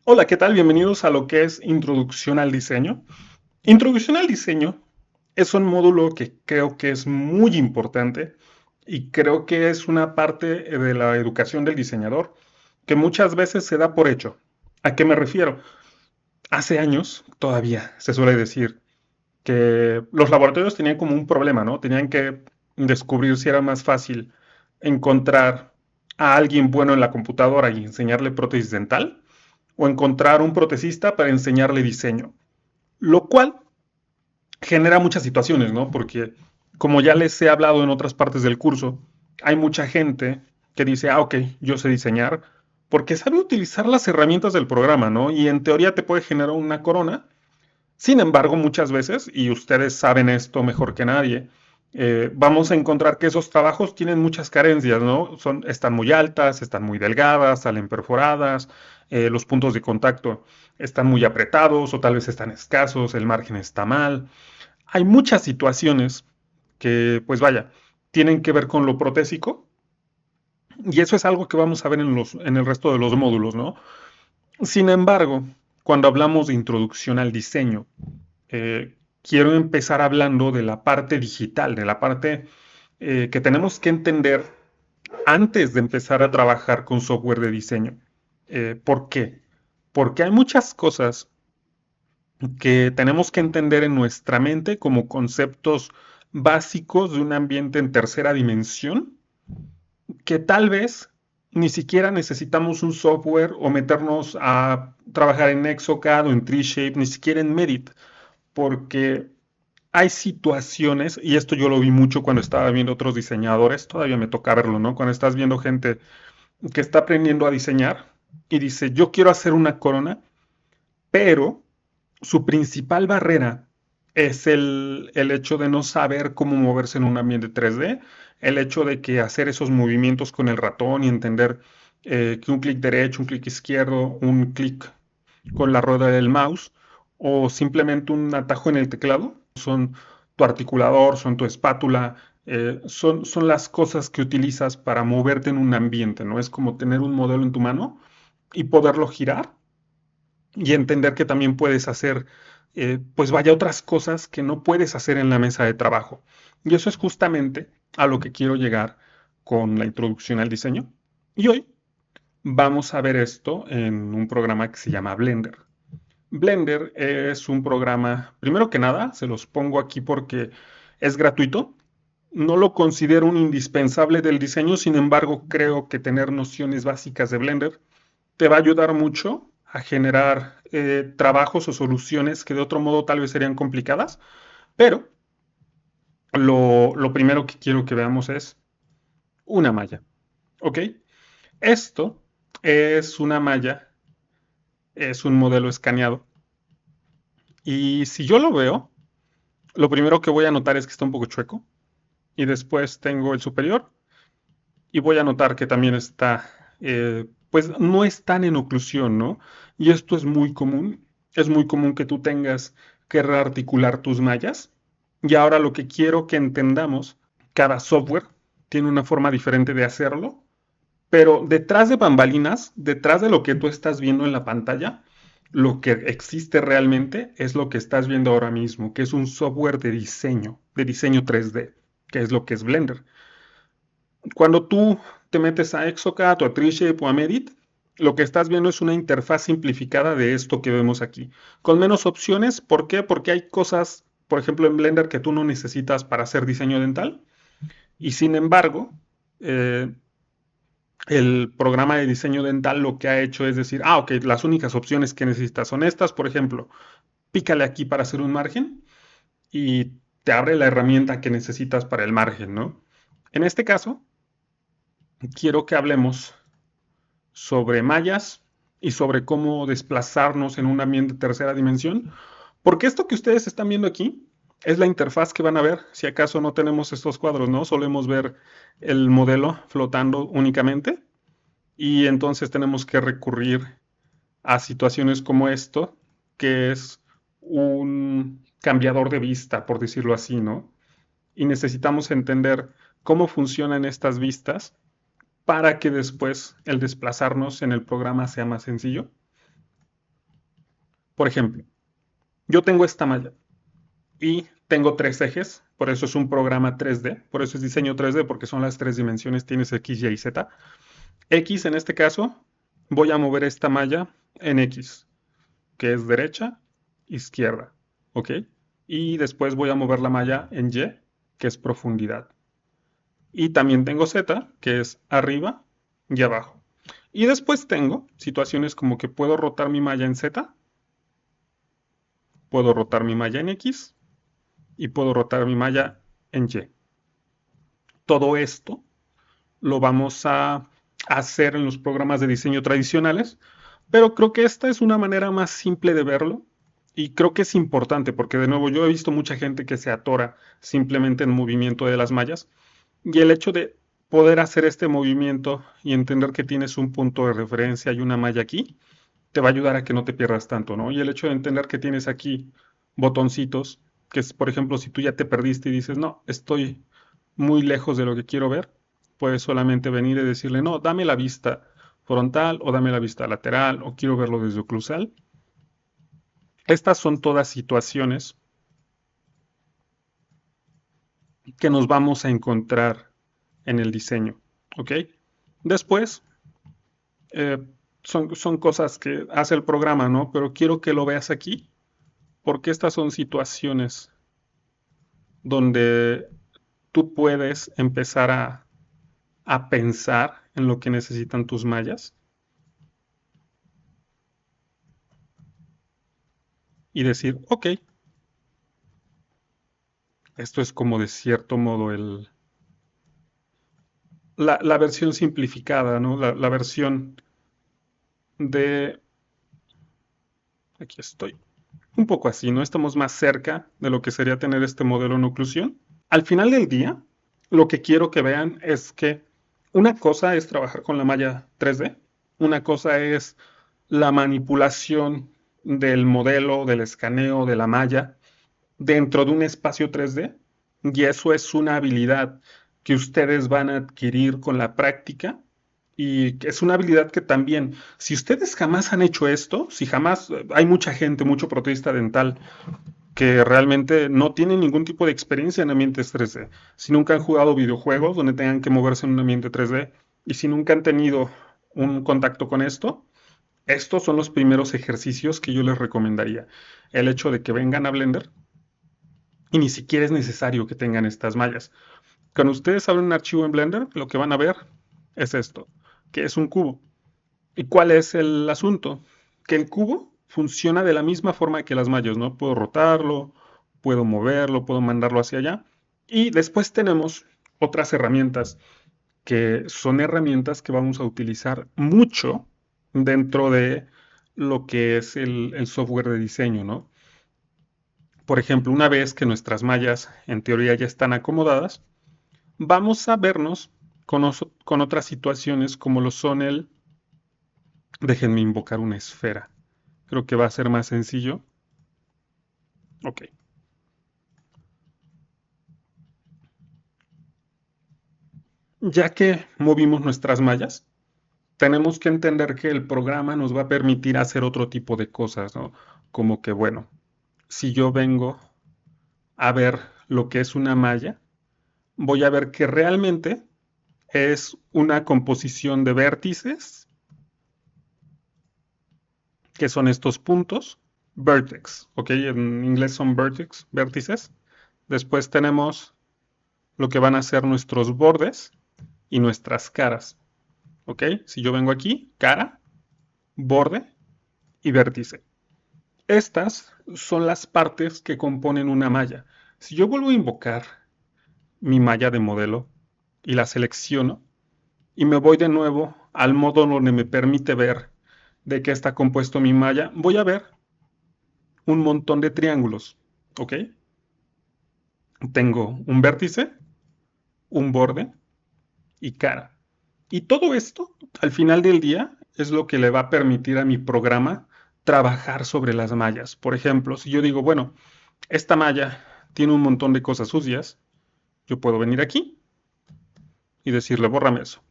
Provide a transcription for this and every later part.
Hola, ¿qué tal? Bienvenidos a lo que es Introducción al Diseño. Introducción al Diseño es un módulo que creo que es muy importante y creo que es una parte de la educación del diseñador que muchas veces se da por hecho. ¿A qué me refiero? Hace años, todavía se suele decir que los laboratorios tenían como un problema, ¿no? Tenían que descubrir si era más fácil encontrar a alguien bueno en la computadora y enseñarle prótesis dental o encontrar un protecista para enseñarle diseño. Lo cual genera muchas situaciones, ¿no? Porque como ya les he hablado en otras partes del curso, hay mucha gente que dice, ok, yo sé diseñar, porque sabe utilizar las herramientas del programa, ¿no? Y en teoría te puede generar una corona. Sin embargo, muchas veces, y ustedes saben esto mejor que nadie, vamos a encontrar que esos trabajos tienen muchas carencias, ¿no? Están muy altas, están muy delgadas, salen perforadas, los puntos de contacto están muy apretados o tal vez están escasos, el margen está mal. Hay muchas situaciones que, pues vaya, tienen que ver con lo protésico y eso es algo que vamos a ver en el resto de los módulos, ¿no? Sin embargo, cuando hablamos de introducción al diseño, quiero empezar hablando de la parte digital, de la parte que tenemos que entender antes de empezar a trabajar con software de diseño. ¿Por qué? Porque hay muchas cosas que tenemos que entender en nuestra mente como conceptos básicos de un ambiente en tercera dimensión, que tal vez ni siquiera necesitamos un software o meternos a trabajar en Exocad o en Treeshape, ni siquiera en Medit, porque hay situaciones, y esto yo lo vi mucho cuando estaba viendo otros diseñadores, todavía me toca verlo, ¿no? Cuando estás viendo gente que está aprendiendo a diseñar y dice, yo quiero hacer una corona, pero su principal barrera es el hecho de no saber cómo moverse en un ambiente 3D, el hecho de que hacer esos movimientos con el ratón y entender que un clic derecho, un clic izquierdo, un clic con la rueda del mouse o simplemente un atajo en el teclado, son tu articulador, son tu espátula, son las cosas que utilizas para moverte en un ambiente, ¿no? Es como tener un modelo en tu mano y poderlo girar y entender que también puedes hacer, pues vaya, otras cosas que no puedes hacer en la mesa de trabajo. Y eso es justamente a lo que quiero llegar con la introducción al diseño. Y hoy vamos a ver esto en un programa que se llama Blender. Blender es un programa, primero que nada, se los pongo aquí porque es gratuito. No lo considero un indispensable del diseño, sin embargo, creo que tener nociones básicas de Blender te va a ayudar mucho a generar trabajos o soluciones que de otro modo tal vez serían complicadas, pero lo primero que quiero que veamos es una malla, ¿ok? Esto es una malla, es un modelo escaneado, y si yo lo veo, lo primero que voy a notar es que está un poco chueco, y después tengo el superior, y voy a notar que también está, pues no es tan en oclusión, ¿no? Y esto es muy común que tú tengas que rearticular tus mallas. Y ahora lo que quiero que entendamos, cada software tiene una forma diferente de hacerlo, pero detrás de bambalinas, detrás de lo que tú estás viendo en la pantalla, lo que existe realmente es lo que estás viendo ahora mismo, que es un software de diseño 3D, que es lo que es Blender. Cuando tú te metes a Exocad o a Treeshape o a Medit, lo que estás viendo es una interfaz simplificada de esto que vemos aquí, con menos opciones. ¿Por qué? Porque hay cosas, por ejemplo, en Blender que tú no necesitas para hacer diseño dental y sin embargo, eh, el programa de diseño dental lo que ha hecho es decir, ok, las únicas opciones que necesitas son estas, por ejemplo, pícale aquí para hacer un margen y te abre la herramienta que necesitas para el margen, ¿no? En este caso, quiero que hablemos sobre mallas y sobre cómo desplazarnos en un ambiente de tercera dimensión, porque esto que ustedes están viendo aquí es la interfaz que van a ver si acaso no tenemos estos cuadros, ¿no? Solemos ver el modelo flotando únicamente y entonces tenemos que recurrir a situaciones como esto, que es un cambiador de vista, por decirlo así, ¿no? Y necesitamos entender cómo funcionan estas vistas para que después el desplazarnos en el programa sea más sencillo. Por ejemplo, yo tengo esta malla y tengo tres ejes, por eso es un programa 3D, por eso es diseño 3D, porque son las tres dimensiones, tienes X, Y y Z. X en este caso, voy a mover esta malla en X, que es derecha, izquierda, ¿ok? Y después voy a mover la malla en Y, que es profundidad. Y también tengo Z, que es arriba y abajo. Y después tengo situaciones como que puedo rotar mi malla en Z, puedo rotar mi malla en X y puedo rotar mi malla en Y. Todo esto lo vamos a hacer en los programas de diseño tradicionales, pero creo que esta es una manera más simple de verlo y creo que es importante porque de nuevo yo he visto mucha gente que se atora simplemente en movimiento de las mallas y el hecho de poder hacer este movimiento y entender que tienes un punto de referencia y una malla aquí, te va a ayudar a que no te pierdas tanto, ¿no? Y el hecho de entender que tienes aquí botoncitos, que es, por ejemplo, si tú ya te perdiste y dices, no, estoy muy lejos de lo que quiero ver, puedes solamente venir y decirle, no, dame la vista frontal o dame la vista lateral o quiero verlo desde oclusal. Estas son todas situaciones que nos vamos a encontrar en el diseño, ¿ok? Después, eh, son cosas que hace el programa, ¿no? Pero quiero que lo veas aquí, porque estas son situaciones donde tú puedes empezar a pensar en lo que necesitan tus mallas y decir, ok, esto es como de cierto modo la versión simplificada, ¿no? La versión de, aquí estoy, un poco así, ¿no? Estamos más cerca de lo que sería tener este modelo en oclusión. Al final del día, lo que quiero que vean es que una cosa es trabajar con la malla 3D, una cosa es la manipulación del modelo, del escaneo, de la malla dentro de un espacio 3D, y eso es una habilidad que ustedes van a adquirir con la práctica y es una habilidad que también, si ustedes jamás han hecho esto, si jamás, hay mucha gente, mucho protesta dental que realmente no tienen ningún tipo de experiencia en ambientes 3D. Si nunca han jugado videojuegos donde tengan que moverse en un ambiente 3D y si nunca han tenido un contacto con esto, estos son los primeros ejercicios que yo les recomendaría. El hecho de que vengan a Blender y ni siquiera es necesario que tengan estas mallas. Cuando ustedes abren un archivo en Blender, lo que van a ver es esto, que es un cubo. ¿Y cuál es el asunto? Que el cubo funciona de la misma forma que las mallas, ¿no? Puedo rotarlo, puedo moverlo, puedo mandarlo hacia allá. Y después tenemos otras herramientas que son herramientas que vamos a utilizar mucho dentro de lo que es el software de diseño, ¿no? Por ejemplo, una vez que nuestras mallas en teoría ya están acomodadas, vamos a vernos con otras situaciones como lo son el, déjenme invocar una esfera. Creo que va a ser más sencillo. Ok. Ya que movimos nuestras mallas, tenemos que entender que el programa nos va a permitir hacer otro tipo de cosas, ¿no? Como que, bueno, si yo vengo a ver lo que es una malla, voy a ver que realmente es una composición de vértices, que son estos puntos, vertex, ¿ok? En inglés son vertex, vértices. Después tenemos lo que van a ser nuestros bordes y nuestras caras, ¿ok? Si yo vengo aquí, cara, borde y vértice. Estas son las partes que componen una malla. Si yo vuelvo a invocar mi malla de modelo y la selecciono y me voy de nuevo al modo donde me permite ver de qué está compuesto mi malla, voy a ver un montón de triángulos, ¿ok? Tengo un vértice, un borde y cara. Y todo esto, al final del día, es lo que le va a permitir a mi programa trabajar sobre las mallas. Por ejemplo, si yo digo, bueno, esta malla tiene un montón de cosas sucias, yo puedo venir aquí y decirle, bórrame eso.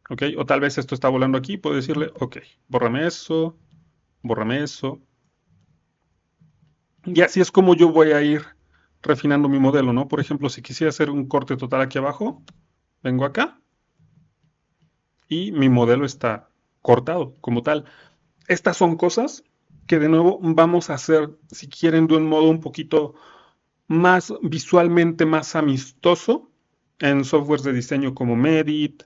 ¿Ok? O tal vez esto está volando aquí, puedo decirle, ok, bórrame eso, bórrame eso, Y así es como yo voy a ir refinando mi modelo, ¿no? Por ejemplo, si quisiera hacer un corte total aquí abajo, vengo acá y mi modelo está cortado como tal. Estas son cosas que de nuevo vamos a hacer, si quieren, de un modo un poquito más visualmente más amistoso en softwares de diseño como Medit,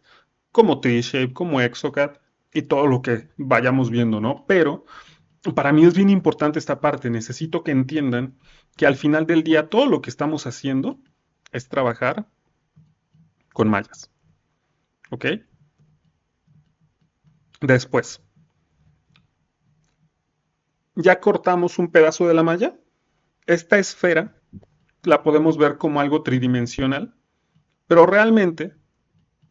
como T-Shape, como Exocad y todo lo que vayamos viendo, ¿no? Pero para mí es bien importante esta parte. Necesito que entiendan que al final del día todo lo que estamos haciendo es trabajar con mallas, ¿ok? Después, ya cortamos un pedazo de la malla. Esta esfera la podemos ver como algo tridimensional, pero realmente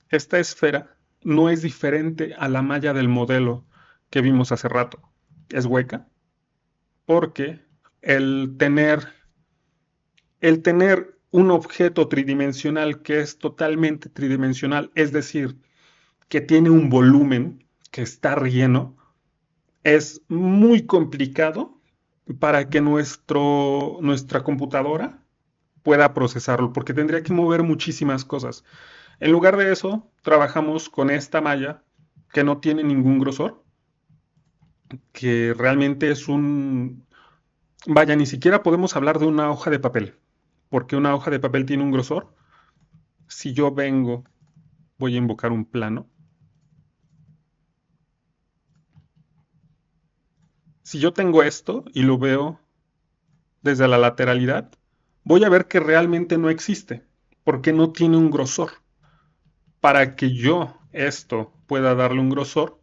esta esfera no es diferente a la malla del modelo que vimos hace rato. Es hueca porque el tener, el tener un objeto tridimensional que es totalmente tridimensional, es decir, que tiene un volumen que está relleno, es muy complicado para que nuestra computadora pueda procesarlo, porque tendría que mover muchísimas cosas. En lugar de eso, trabajamos con esta malla que no tiene ningún grosor, que realmente es un... Vaya, ni siquiera podemos hablar de una hoja de papel, porque una hoja de papel tiene un grosor. Si yo vengo, voy a invocar un plano. Si yo tengo esto y lo veo desde la lateralidad, voy a ver que realmente no existe, porque no tiene un grosor. Para que yo esto pueda darle un grosor,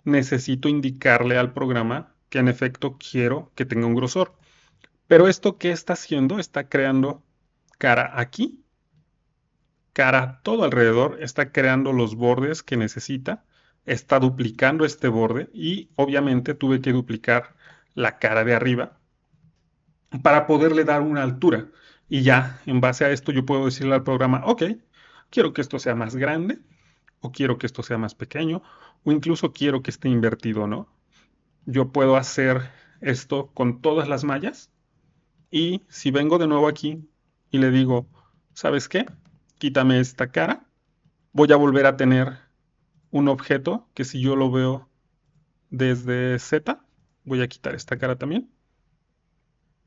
necesito indicarle al programa que en efecto quiero que tenga un grosor. Pero esto que está haciendo, está creando cara aquí, cara todo alrededor, está creando los bordes que necesita, está duplicando este borde y obviamente tuve que duplicar la cara de arriba para poderle dar una altura. Y ya, en base a esto, yo puedo decirle al programa, ok, quiero que esto sea más grande, o quiero que esto sea más pequeño, o incluso quiero que esté invertido, ¿no? Yo puedo hacer esto con todas las mallas, y si vengo de nuevo aquí y le digo, ¿sabes qué? Quítame esta cara, voy a volver a tener un objeto que si yo lo veo desde Z, voy a quitar esta cara también,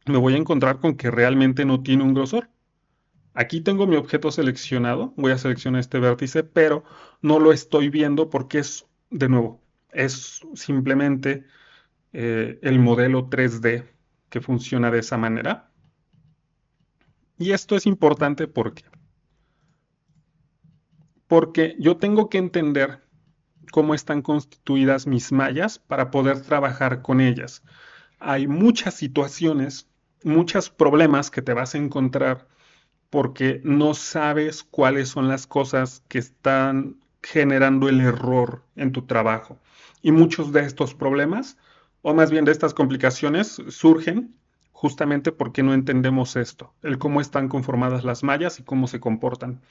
me voy a encontrar con que realmente no tiene un grosor. Aquí tengo mi objeto seleccionado, voy a seleccionar este vértice, pero no lo estoy viendo porque es, de nuevo, es simplemente el modelo 3D que funciona de esa manera. Y esto es importante porque yo tengo que entender cómo están constituidas mis mallas para poder trabajar con ellas. Hay muchas situaciones, muchos problemas que te vas a encontrar porque no sabes cuáles son las cosas que están generando el error en tu trabajo. Y muchos de estos problemas, o más bien de estas complicaciones, surgen justamente porque no entendemos esto, el cómo están conformadas las mallas y cómo se comportan.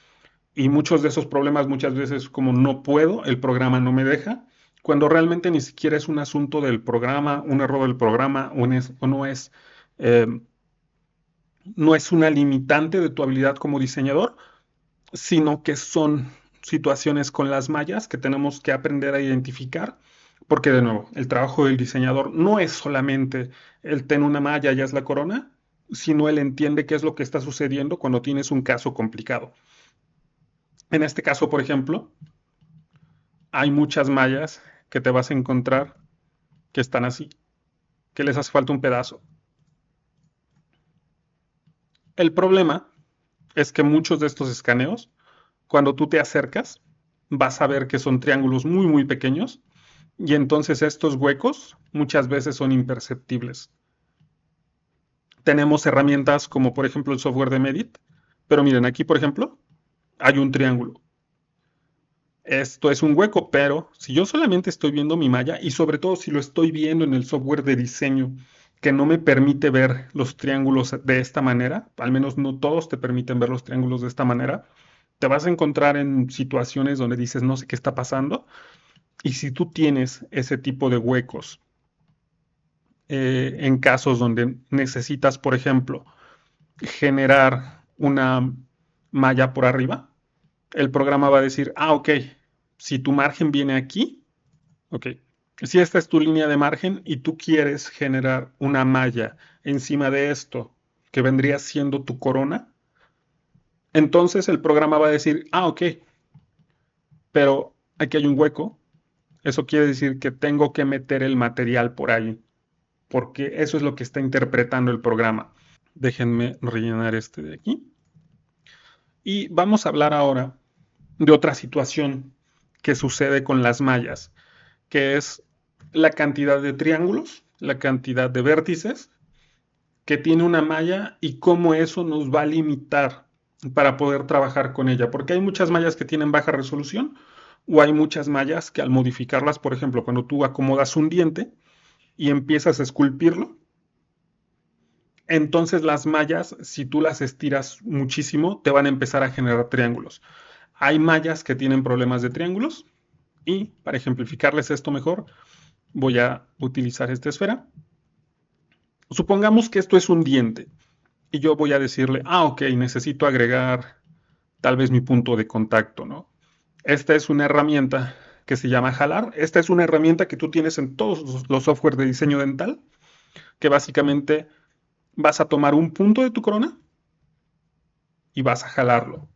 Y muchos de esos problemas muchas veces como no puedo, el programa no me deja, cuando realmente ni siquiera es un asunto del programa, un error del programa o eh, no es una limitante de tu habilidad como diseñador, sino que son situaciones con las mallas que tenemos que aprender a identificar, porque de nuevo, el trabajo del diseñador no es solamente el tener una malla ya es la corona, sino él entiende qué es lo que está sucediendo cuando tienes un caso complicado. En este caso, por ejemplo, hay muchas mallas que te vas a encontrar que están así, que les hace falta un pedazo. El problema es que muchos de estos escaneos, cuando tú te acercas, vas a ver que son triángulos muy, muy pequeños y entonces estos huecos muchas veces son imperceptibles. Tenemos herramientas como por ejemplo el software de Medit, pero miren aquí por ejemplo hay un triángulo. Esto es un hueco, pero si yo solamente estoy viendo mi malla y sobre todo si lo estoy viendo en el software de diseño que no me permite ver los triángulos de esta manera, al menos no todos te permiten ver los triángulos de esta manera, te vas a encontrar en situaciones donde dices no sé qué está pasando y si tú tienes ese tipo de huecos en casos donde necesitas, por ejemplo, generar una malla por arriba, el programa va a decir, ah, ok, si tu margen viene aquí, ok, si esta es tu línea de margen y tú quieres generar una malla encima de esto, que vendría siendo tu corona, entonces el programa va a decir, ah, ok, pero aquí hay un hueco, eso quiere decir que tengo que meter el material por ahí, porque eso es lo que está interpretando el programa. Déjenme rellenar este de aquí. Y vamos a hablar ahora de otra situación que sucede con las mallas, que es la cantidad de triángulos, la cantidad de vértices que tiene una malla y cómo eso nos va a limitar para poder trabajar con ella. Porque hay muchas mallas que tienen baja resolución o hay muchas mallas que al modificarlas, por ejemplo, cuando tú acomodas un diente y empiezas a esculpirlo, entonces las mallas, si tú las estiras muchísimo, te van a empezar a generar triángulos. Hay mallas que tienen problemas de triángulos y para ejemplificarles esto mejor, voy a utilizar esta esfera. Supongamos que esto es un diente y yo voy a decirle, ah, ok, necesito agregar tal vez mi punto de contacto, ¿no? Esta es una herramienta que se llama jalar. Esta es una herramienta que tú tienes en todos los software de diseño dental, que básicamente vas a tomar un punto de tu corona y vas a jalarlo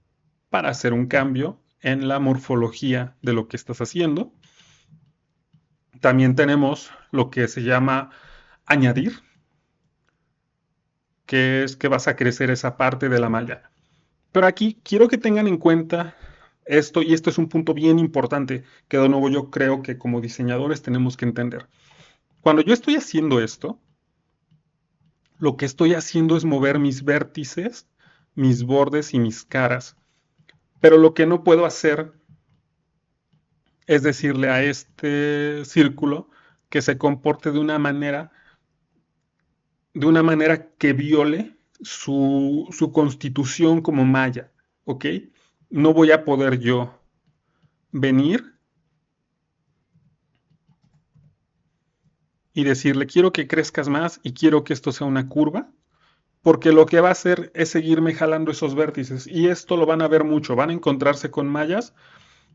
para hacer un cambio en la morfología de lo que estás haciendo. También tenemos lo que se llama añadir, que es que vas a crecer esa parte de la malla. Pero aquí quiero que tengan en cuenta esto, y esto es un punto bien importante que de nuevo yo creo que como diseñadores tenemos que entender. Cuando yo estoy haciendo esto, lo que estoy haciendo es mover mis vértices, mis bordes y mis caras. Pero lo que no puedo hacer es decirle a este círculo que se comporte de una manera que viole su constitución como malla, ¿ok? No voy a poder yo venir y decirle, quiero que crezcas más y quiero que esto sea una curva, porque lo que va a hacer es seguirme jalando esos vértices. Y esto lo van a ver mucho, van a encontrarse con mallas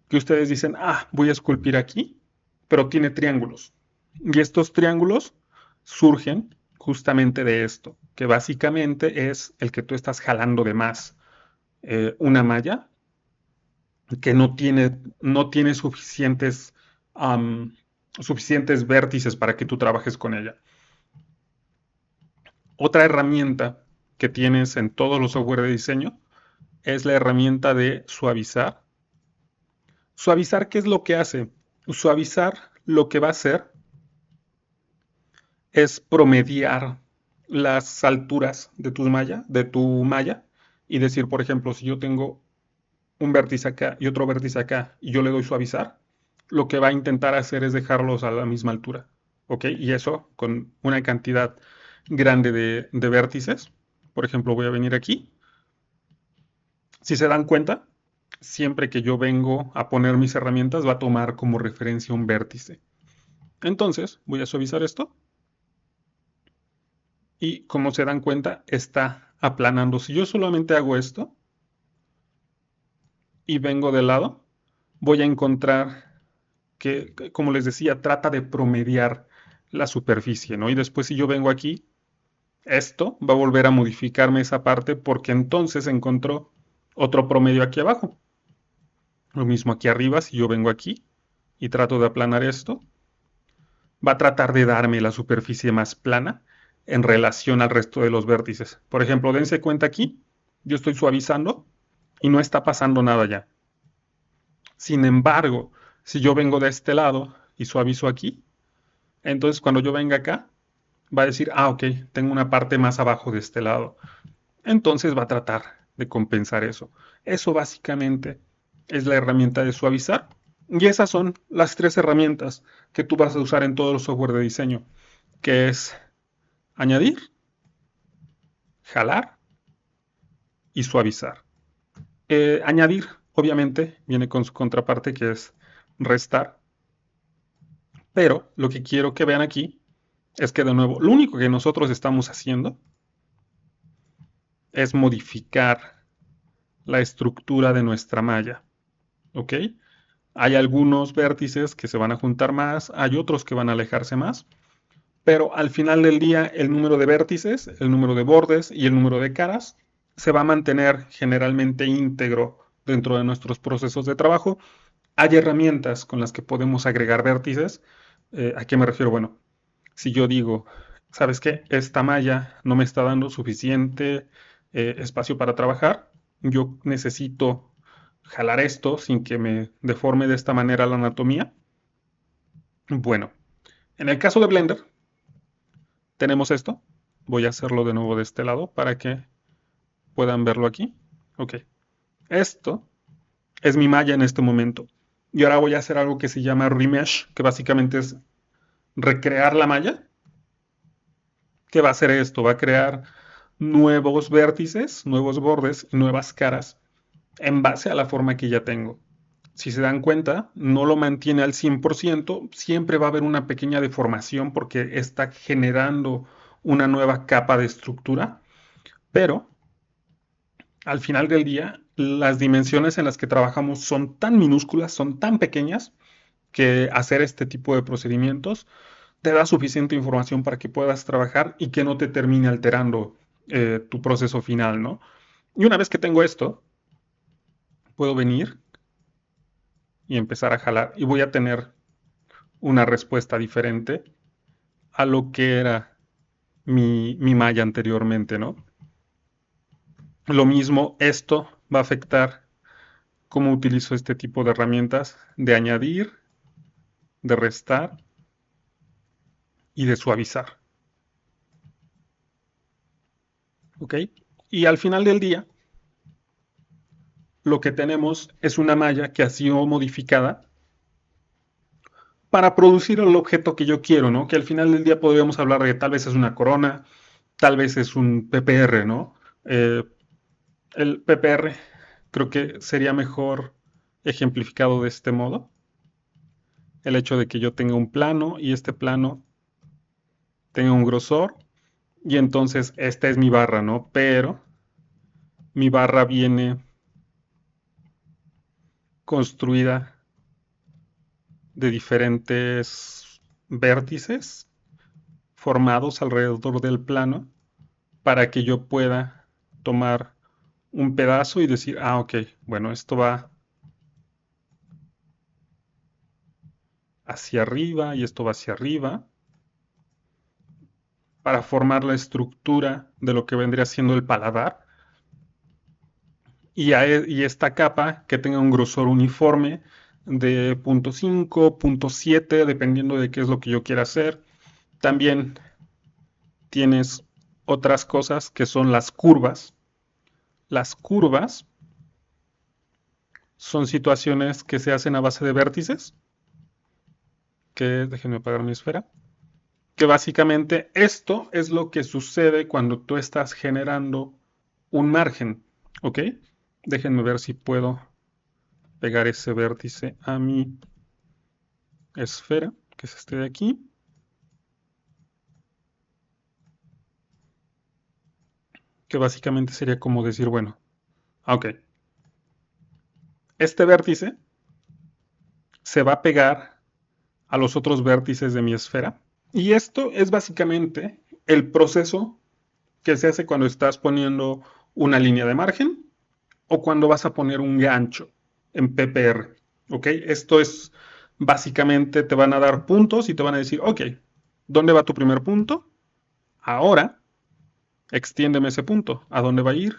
que ustedes dicen, ah, voy a esculpir aquí, pero tiene triángulos. Y estos triángulos surgen justamente de esto, que básicamente es el que tú estás jalando de más. Una malla que no tiene um, suficientes vértices para que tú trabajes con ella. Otra herramienta que tienes en todos los software de diseño es la herramienta de suavizar. Suavizar, ¿qué es lo que hace? Suavizar lo que va a hacer es promediar las alturas de tu malla, y decir, por ejemplo, si yo tengo un vértice acá y otro vértice acá y yo le doy suavizar, lo que va a intentar hacer es dejarlos a la misma altura, ¿ok? Y eso con una cantidad grande de vértices. Por ejemplo, voy a venir aquí. Si se dan cuenta, siempre que yo vengo a poner mis herramientas va a tomar como referencia un vértice. Entonces, voy a suavizar esto y como se dan cuenta, está aplanando. Si yo solamente hago esto y vengo de lado, voy a encontrar que, como les decía, trata de promediar la superficie, ¿no? Y después si yo vengo aquí, esto va a volver a modificarme esa parte porque entonces encontró otro promedio aquí abajo. Lo mismo aquí arriba, si yo vengo aquí y trato de aplanar esto, va a tratar de darme la superficie más plana en relación al resto de los vértices. Por ejemplo, dense cuenta aquí, yo estoy suavizando y no está pasando nada ya. Sin embargo, si yo vengo de este lado y suavizo aquí, entonces cuando yo venga acá, va a decir, ah, ok, tengo una parte más abajo de este lado. Entonces va a tratar de compensar eso. Eso básicamente es la herramienta de suavizar. Y esas son las tres herramientas que tú vas a usar en todos los software de diseño, que es añadir, jalar y suavizar. Añadir, obviamente, viene con su contraparte que es restar, pero lo que quiero que vean aquí es que de nuevo, lo único que nosotros estamos haciendo es modificar la estructura de nuestra malla, ¿ok? Hay algunos vértices que se van a juntar más, hay otros que van a alejarse más, pero al final del día el número de vértices, el número de bordes y el número de caras se va a mantener generalmente íntegro dentro de nuestros procesos de trabajo. Hay herramientas con las que podemos agregar vértices. ¿A qué me refiero? Bueno, si yo digo, ¿sabes qué? Esta malla no me está dando suficiente espacio para trabajar, yo necesito jalar esto sin que me deforme de esta manera la anatomía. Bueno, en el caso de Blender, tenemos esto. Voy a hacerlo de nuevo de este lado para que puedan verlo aquí. Ok, esto es mi malla en este momento. Y ahora voy a hacer algo que se llama remesh, que básicamente es recrear la malla. ¿Qué va a hacer esto? Va a crear nuevos vértices, nuevos bordes y nuevas caras en base a la forma que ya tengo. Si se dan cuenta, no lo mantiene al 100%, siempre va a haber una pequeña deformación porque está generando una nueva capa de estructura, pero al final del día, las dimensiones en las que trabajamos son tan minúsculas, son tan pequeñas, que hacer este tipo de procedimientos te da suficiente información para que puedas trabajar y que no te termine alterando tu proceso final, ¿no? Y una vez que tengo esto, puedo venir y empezar a jalar y voy a tener una respuesta diferente a lo que era mi malla anteriormente, ¿no? Lo mismo, esto va a afectar cómo utilizo este tipo de herramientas de añadir, de restar y de suavizar, ¿ok? Y al final del día, lo que tenemos es una malla que ha sido modificada para producir el objeto que yo quiero, ¿no? Que al final del día podríamos hablar de tal vez es una corona, tal vez es un PPR, ¿no? Eh, el PPR creo que sería mejor ejemplificado de este modo. El hecho de que yo tenga un plano y este plano tenga un grosor y entonces esta es mi barra, ¿no? Pero mi barra viene construida de diferentes vértices formados alrededor del plano para que yo pueda tomar un pedazo y decir, ah, ok, bueno, esto va hacia arriba y esto va hacia arriba para formar la estructura de lo que vendría siendo el paladar y esta capa que tenga un grosor uniforme de 0.5, 0.7, dependiendo de qué es lo que yo quiera hacer. También tienes otras cosas que son las curvas. Las curvas son situaciones que se hacen a base de vértices, que déjenme apagar mi esfera, que básicamente esto es lo que sucede cuando tú estás generando un margen, ¿ok? Déjenme ver si puedo pegar ese vértice a mi esfera, que es este de aquí, que básicamente sería como decir, bueno, ok, este vértice se va a pegar a los otros vértices de mi esfera. Y esto es básicamente el proceso que se hace cuando estás poniendo una línea de margen o cuando vas a poner un gancho en PPR. ¿Ok? Esto es básicamente te van a dar puntos y te van a decir, ok, ¿dónde va tu primer punto? Ahora, extiéndeme ese punto. ¿A dónde va a ir?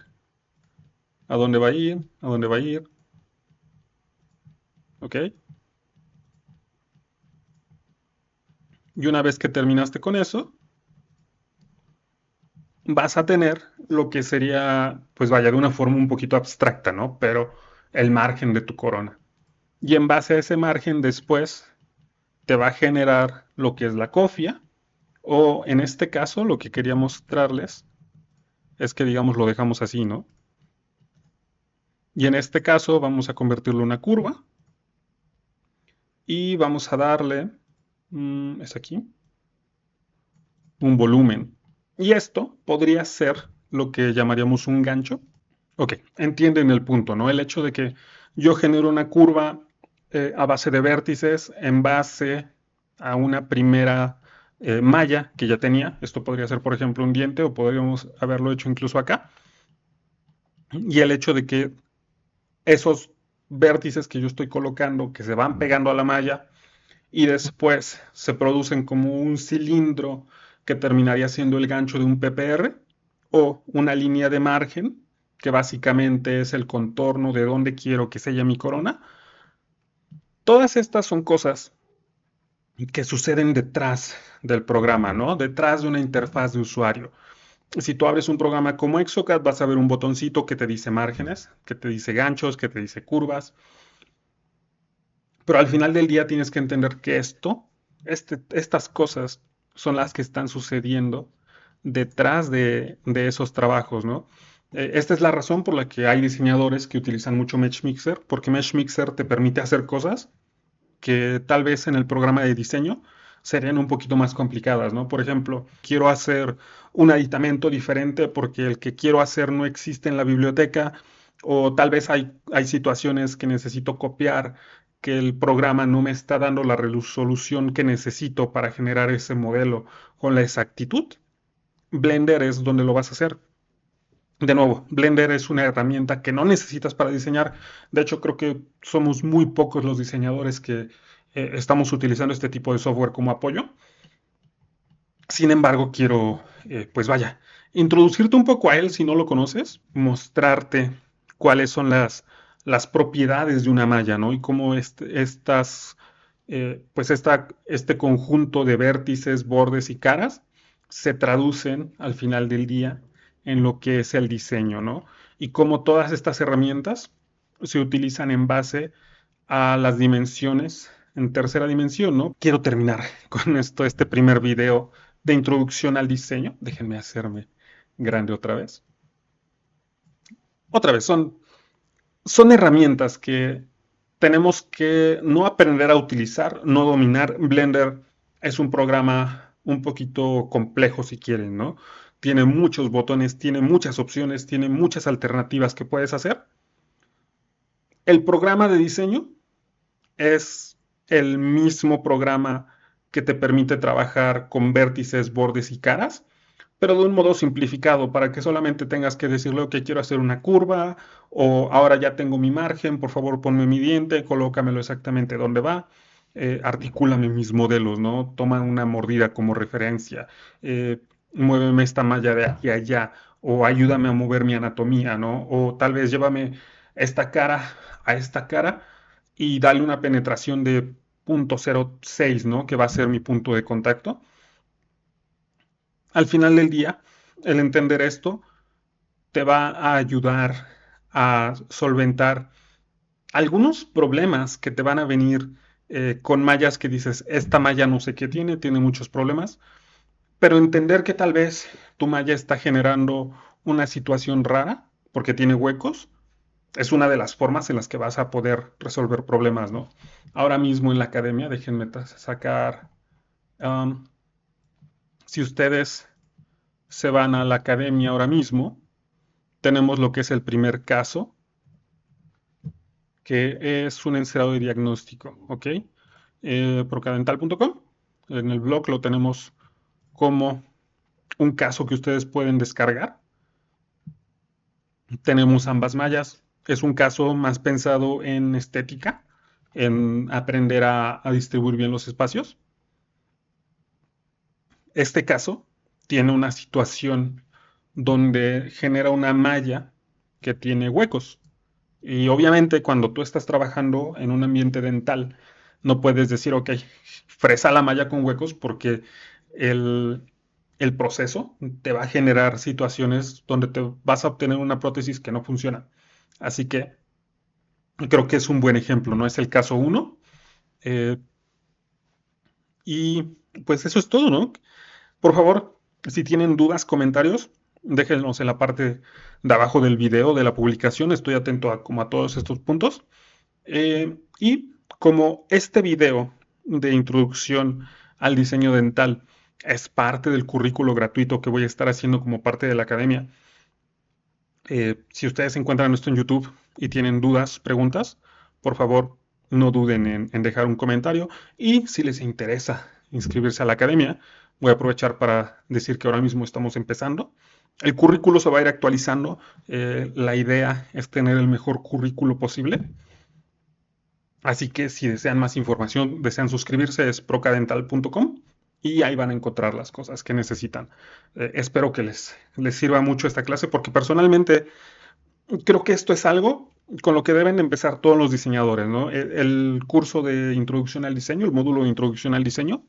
¿A dónde va a ir? ¿A dónde va a ir? ¿Ok? Y una vez que terminaste con eso, vas a tener lo que sería, pues vaya, de una forma un poquito abstracta, ¿no? Pero el margen de tu corona. Y en base a ese margen después te va a generar lo que es la cofia, o en este caso lo que quería mostrarles es que digamos lo dejamos así, ¿no? Y en este caso vamos a convertirlo en una curva y vamos a darle, es aquí, un volumen. Y esto podría ser lo que llamaríamos un gancho. Ok, entienden el punto, ¿no? El hecho de que yo genero una curva a base de vértices en base a una primera malla que ya tenía. Esto podría ser, por ejemplo, un diente o podríamos haberlo hecho incluso acá. Y el hecho de que esos vértices que yo estoy colocando, que se van pegando a la malla y después se producen como un cilindro que terminaría siendo el gancho de un PPR o una línea de margen, que básicamente es el contorno de donde quiero que selle mi corona. Todas estas son cosas que suceden detrás del programa, ¿no? Detrás de una interfaz de usuario. Si tú abres un programa como Exocad, vas a ver un botoncito que te dice márgenes, que te dice ganchos, que te dice curvas. Pero al final del día tienes que entender que estas cosas son las que están sucediendo detrás de esos trabajos, ¿no? Esta es la razón por la que hay diseñadores que utilizan mucho Mesh Mixer, porque Mesh Mixer te permite hacer cosas que tal vez en el programa de diseño serían un poquito más complicadas, ¿no? Por ejemplo, quiero hacer un aditamento diferente porque el que quiero hacer no existe en la biblioteca, o tal vez hay situaciones que necesito copiar que el programa no me está dando la resolución que necesito para generar ese modelo con la exactitud. Blender es donde lo vas a hacer. De nuevo, Blender es una herramienta que no necesitas para diseñar. De hecho, creo que somos muy pocos los diseñadores que estamos utilizando este tipo de software como apoyo. Sin embargo, quiero, pues vaya, introducirte un poco a él si no lo conoces, mostrarte cuáles son las propiedades de una malla, ¿no? Y cómo este conjunto de vértices, bordes y caras se traducen al final del día en lo que es el diseño, ¿no? Y cómo todas estas herramientas se utilizan en base a las dimensiones en tercera dimensión, ¿no? Quiero terminar con esto, este primer video de introducción al diseño. Déjenme hacerme grande otra vez. Otra vez, son herramientas que tenemos que no aprender a utilizar, no dominar. Blender es un programa un poquito complejo si quieren, ¿no? Tiene muchos botones, tiene muchas opciones, tiene muchas alternativas que puedes hacer. El programa de diseño es el mismo programa que te permite trabajar con vértices, bordes y caras, pero de un modo simplificado para que solamente tengas que decirle que quiero hacer una curva o ahora ya tengo mi margen, por favor ponme mi diente, colócamelo exactamente donde va. Articúlame mis modelos, ¿no? Toma una mordida como referencia, muéveme esta malla de aquí a allá, o ayúdame a mover mi anatomía, ¿no? O tal vez llévame esta cara a esta cara y dale una penetración de 0.06, ¿no? Que va a ser mi punto de contacto. Al final del día, el entender esto te va a ayudar a solventar algunos problemas que te van a venir con mallas que dices, esta malla no sé qué tiene, tiene muchos problemas, pero entender que tal vez tu malla está generando una situación rara porque tiene huecos, es una de las formas en las que vas a poder resolver problemas, ¿no? Ahora mismo en la academia, déjenme sacar, um, si ustedes se van a la academia ahora mismo, tenemos lo que es el primer caso, que es un encerado de diagnóstico, ¿ok? Procadental.com. En el blog lo tenemos como un caso que ustedes pueden descargar. Tenemos ambas mallas. Es un caso más pensado en estética, en aprender a distribuir bien los espacios. Este caso tiene una situación donde genera una malla que tiene huecos. Y obviamente cuando tú estás trabajando en un ambiente dental, no puedes decir, ok, fresa la malla con huecos porque el, el proceso te va a generar situaciones donde te vas a obtener una prótesis que no funciona. Así que creo que es un buen ejemplo, ¿no? Es el caso uno. Eh, y pues eso es todo, ¿no? Por favor, si tienen dudas, comentarios, déjenlos en la parte de abajo del video de la publicación. Estoy atento como a todos estos puntos. Y como este video de introducción al diseño dental Es parte del currículo gratuito que voy a estar haciendo como parte de la academia. Si ustedes encuentran esto en YouTube y tienen dudas, preguntas, por favor, no duden en dejar un comentario. Y si les interesa inscribirse a la academia, voy a aprovechar para decir que ahora mismo estamos empezando. El currículo se va a ir actualizando. La idea es tener el mejor currículo posible. Así que si desean más información, desean suscribirse, es procadental.com y ahí van a encontrar las cosas que necesitan. Espero que les sirva mucho esta clase porque personalmente creo que esto es algo con lo que deben empezar todos los diseñadores, ¿no? El curso de introducción al diseño, el módulo de introducción al diseño,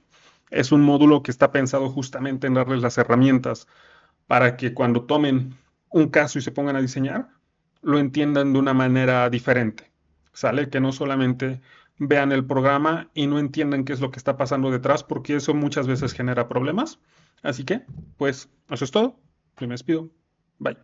es un módulo que está pensado justamente en darles las herramientas para que cuando tomen un caso y se pongan a diseñar, lo entiendan de una manera diferente. ¿Sale? Que no solamente vean el programa y no entiendan qué es lo que está pasando detrás, porque eso muchas veces genera problemas. Así que, pues, eso es todo. Yo me despido. Bye.